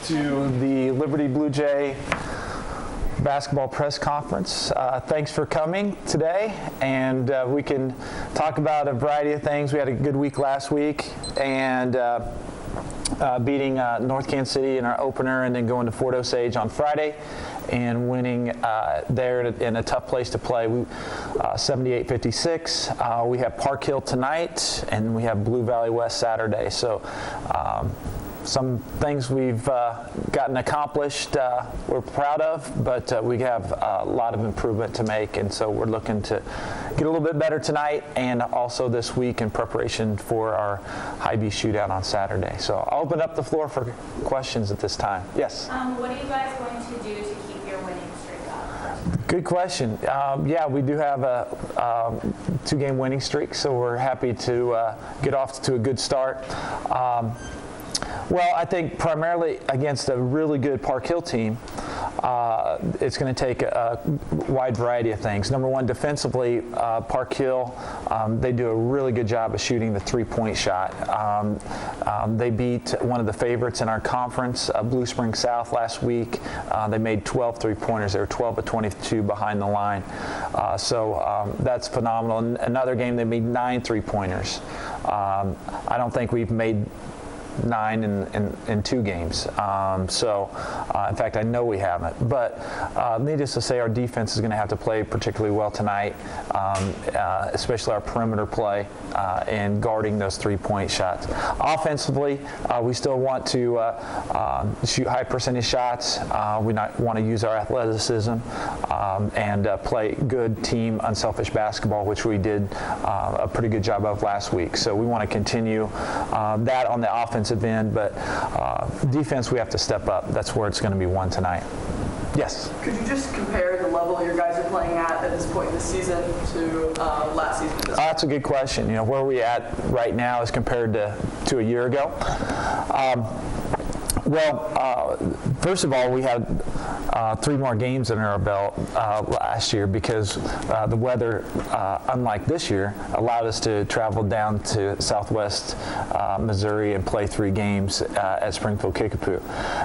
to the Liberty Blue Jay basketball press conference. Thanks for coming today, and we can talk about a variety of things. We had a good week last week, and beating North Kansas City in our opener, and then going to Fort Osage on Friday and winning there in a tough place to play. 78-56. We have Park Hill tonight, and we have Blue Valley West Saturday. So some things we've gotten accomplished we're proud of, but we have a lot of improvement to make, and so we're looking to get a little bit better tonight and also this week in preparation for our High B shootout on Saturday. So I'll open up the floor for questions at this time. Yes? What are you guys going to do to keep your winning streak up? Good question. Yeah, we do have a 2-game winning streak, so we're happy to get off to a good start. Well, I think primarily against a really good Park Hill team, it's going to take a wide variety of things. Number one, defensively, Park Hill, they do a really good job of shooting the three-point shot. They beat one of the favorites in our conference, Blue Spring South, last week. They made 12 three-pointers. They were 12 of 22 behind the line. So that's phenomenal. Another game, they made 9 three-pointers. I don't think we've made 9 in 2 games. In fact, I know we haven't. But needless to say, our defense is going to have to play particularly well tonight, especially our perimeter play and guarding those three-point shots. Offensively, we still want to shoot high percentage shots. We want to use our athleticism and play good team unselfish basketball, which we did a pretty good job of last week. So we want to continue that on the offensive end, but defense, we have to step up. That's where it's going to be won tonight. Yes? Could you just compare the level you guys are playing at this point in the season to last season? That's a good question. You know, where are we at right now as compared to a year ago? First of all, we had 3 more games under our belt last year because the weather, unlike this year, allowed us to travel down to southwest Missouri and play 3 games at Springfield Kickapoo.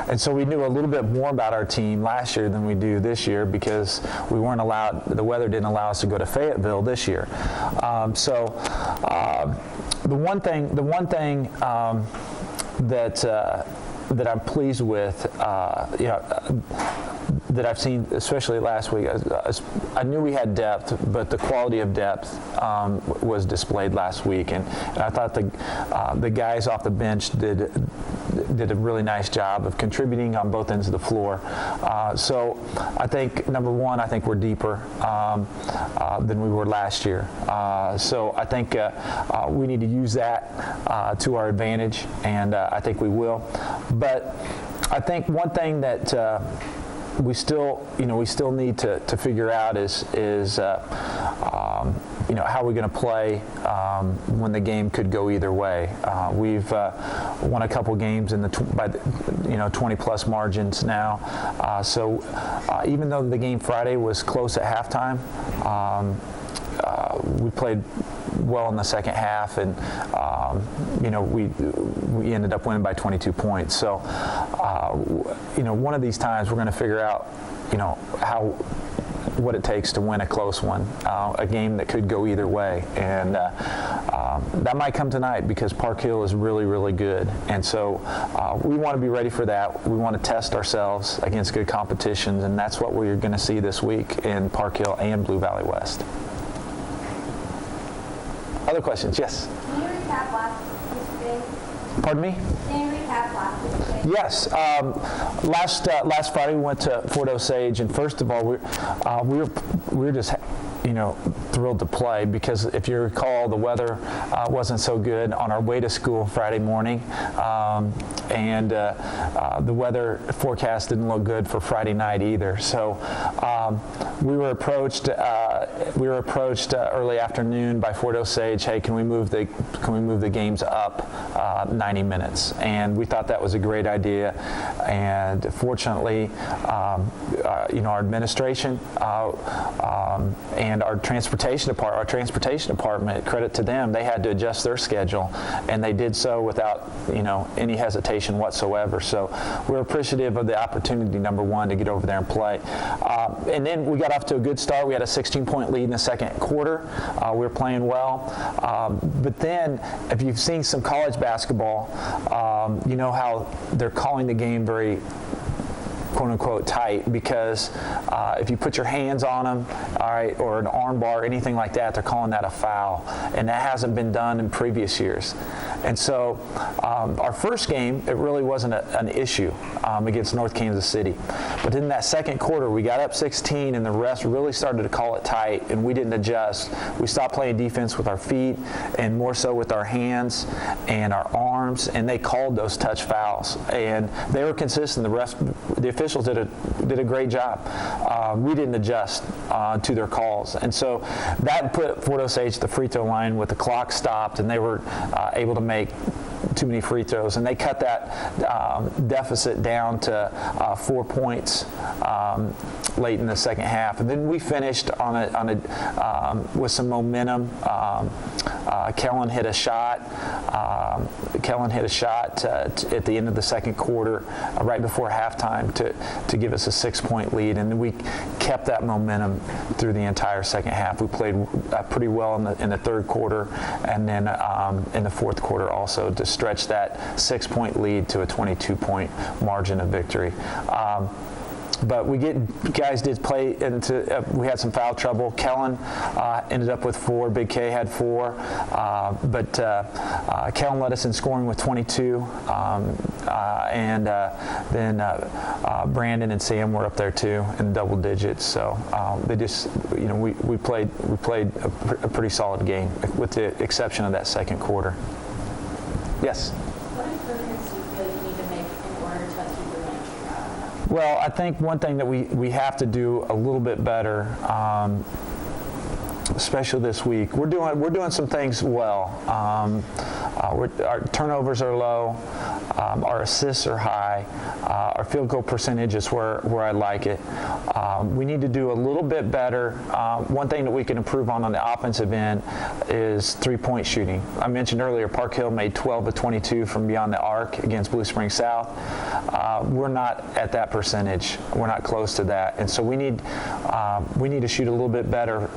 And so we knew a little bit more about our team last year than we do this year because we weren't allowed, the weather didn't allow us to go to Fayetteville this year. The one thing that I'm pleased with, that I've seen, especially last week, I knew we had depth, but the quality of depth was displayed last week, and I thought the guys off the bench did a really nice job of contributing on both ends of the floor. So I think, number one, I think we're deeper than we were last year. So I think we need to use that to our advantage, and I think we will. But I think one thing that we still need to figure out is how we're going to play when the game could go either way. We've won a couple games by 20-plus margins now. So even though the game Friday was close at halftime, we played well in the second half, and we ended up winning by 22 points. So one of these times we're going to figure out what it takes to win a close one, a game that could go either way, and that might come tonight because Park Hill is really, really good, and so we want to be ready for that. We want to test ourselves against good competitions, and that's what we're going to see this week in Park Hill and Blue Valley West. Other questions? Yes? Can you recap last week's game? Pardon me? Can you recap last week's game? Yes. Last Friday we went to Fort Osage, and first of all, we were just thrilled to play because if you recall, the weather wasn't so good on our way to school Friday morning, and the weather forecast didn't look good for Friday night either. So we were approached early afternoon by Fort Osage. Hey, can we move the games up 90 minutes? And we thought that was a great idea. And fortunately, our administration and our transportation department, credit to them, they had to adjust their schedule, and they did so without any hesitation whatsoever. So we're appreciative of the opportunity, number one, to get over there and play. And then we got off to a good start. We had a 16-point lead in the second quarter. We were playing well. But then, if you've seen some college basketball, you know how they're calling the game very quote-unquote tight, because if you put your hands on them, all right, or an arm bar, anything like that, they're calling that a foul, and that hasn't been done in previous years. And so our first game, it really wasn't an issue against North Kansas City. But in that second quarter, we got up 16, and the refs really started to call it tight, and we didn't adjust. We stopped playing defense with our feet and more so with our hands and our arms, and they called those touch fouls. And they were consistent. The officials did a great job. We didn't adjust to their calls. And so that put Fort Osage at the free throw line with the clock stopped, and they were able to make too many free throws, and they cut that deficit down to 4 points late in the second half. And then we finished with some momentum. Kellen hit a shot. At the end of the second quarter, right before halftime, to give us a 6-point lead, and we kept that momentum through the entire second half. We played pretty well in the third quarter, and then in the fourth quarter also, to stretch that 6-point lead to a 22-point margin of victory. But guys did play into, we had some foul trouble. Kellen ended up with 4. Big K had 4. But Kellen led us in scoring with 22. And then Brandon and Sam were up there too in double digits. So they just, we played a pretty solid game, with the exception of that second quarter. Yes? What improvements do you feel you need to make in order to keep your winning streak up? Well, I think one thing that we have to do a little bit better, especially this week, we're doing some things well. Our turnovers are low, our assists are high, our field goal percentage is where I like it. We need to do a little bit better. One thing that we can improve on the offensive end is three-point shooting. I mentioned earlier, Park Hill made 12 of 22 from beyond the arc against Blue Springs South. We're not at that percentage. We're not close to that, and so we need to shoot a little bit better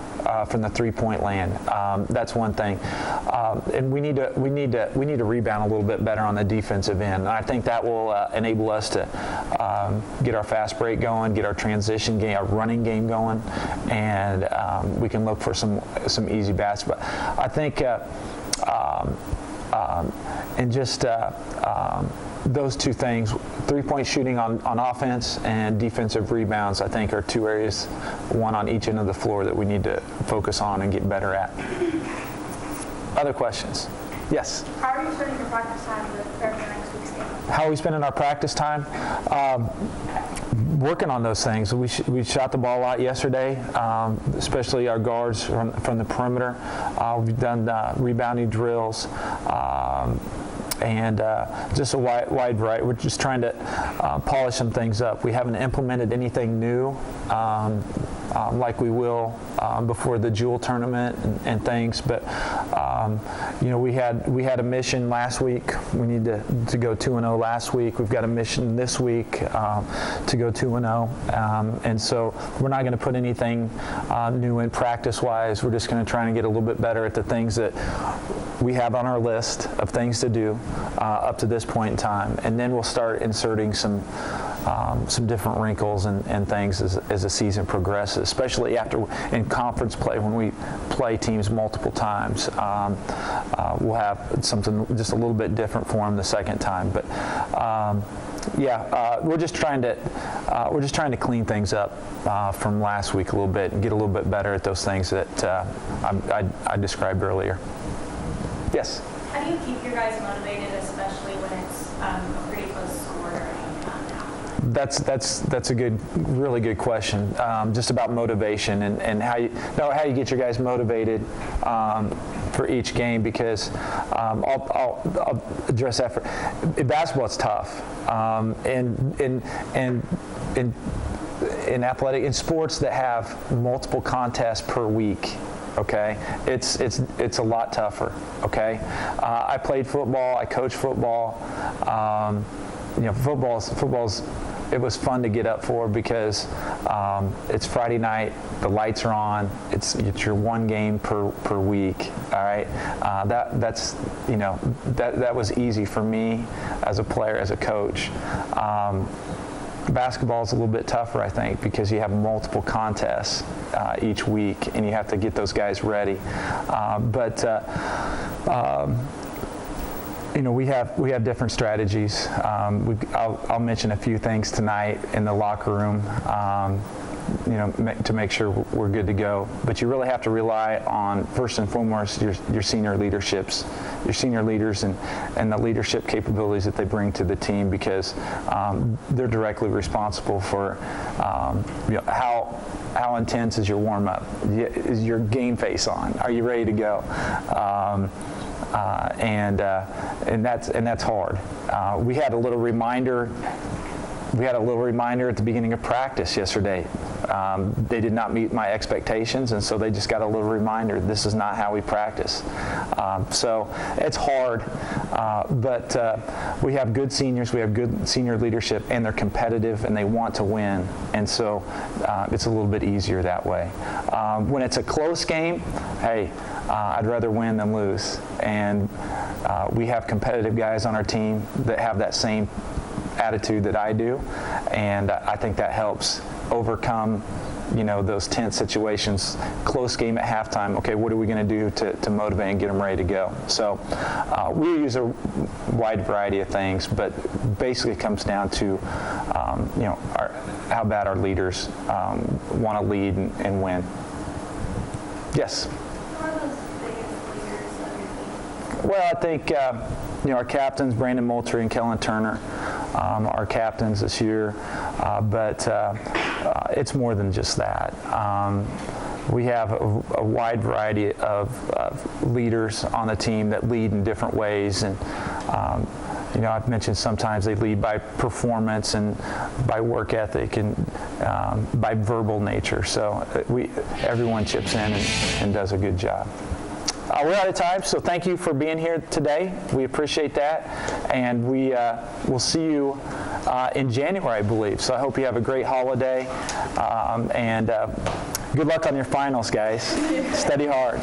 from the three-point land. That's one thing, and we need to rebound a little bit better on the defensive end. And I think that will enable us to get our fast break going, get our transition game, our running game going, and we can look for some easy basketball. I think, and just those two things, three-point shooting on offense and defensive rebounds, I think, are two areas, one on each end of the floor, that we need to focus on and get better at. Other questions? Yes? How are you spending your practice time to prepare for next week's game? How are we spending our practice time? Working on those things. We shot the ball a lot yesterday, especially our guards from the perimeter. We've done rebounding drills. And just a wide variety. We're just trying to polish some things up. We haven't implemented anything new like we will before the Jewel tournament and things. But we had a mission last week. We need to go 2-0 last week. We've got a mission this week to go 2-0. And so we're not going to put anything new in practice-wise. We're just going to try and get a little bit better at the things that we have on our list of things to do up to this point in time, and then we'll start inserting some different wrinkles and things as the season progresses, especially in conference play when we play teams multiple times. We'll have something just a little bit different for them the second time, but we're just trying to clean things up from last week a little bit and get a little bit better at those things that I described earlier. Yes? How do you keep your guys motivated, especially when it's a pretty close score now? That's a really good question. Just about motivation and how you get your guys motivated for each game, because I'll address that. In basketball, it's tough, and in sports that have multiple contests per week, okay, it's a lot tougher, okay. I played football, I coached football. Football's it was fun to get up for because it's Friday night, the lights are on, it's your one game per week, all right. That was easy for me as a player, as a coach. Basketball is a little bit tougher, I think, because you have multiple contests each week, and you have to get those guys ready. We have different strategies. I'll mention a few things tonight in the locker room, to make sure we're good to go. But you really have to rely on, first and foremost, your senior leaders and the leadership capabilities that they bring to the team, because they're directly responsible for how intense is your warm-up? Is your game face on? Are you ready to go? And that's hard. We had a little reminder at the beginning of practice yesterday. They did not meet my expectations, and so they just got a little reminder, this is not how we practice. So it's hard, but we have good seniors, we have good senior leadership, and they're competitive and they want to win, and so it's a little bit easier that way. When it's a close game, hey, I'd rather win than lose, and we have competitive guys on our team that have that same attitude that I do, and I think that helps overcome those tense situations. Close game at halftime, okay, what are we going to do to motivate and get them ready to go? So we use a wide variety of things, but basically it comes down to how bad our leaders want to lead and win. Yes? Who are those biggest leaders of your team? Well, I think our captains, Brandon Moultrie and Kellen Turner, are captains this year, but it's more than just that. We have a wide variety of leaders on the team that lead in different ways, and I've mentioned sometimes they lead by performance and by work ethic and by verbal nature. So everyone chips in and does a good job. We're out of time, so thank you for being here today. We appreciate that, and we will see you in January, I believe. So I hope you have a great holiday, and good luck on your finals, guys. Study hard.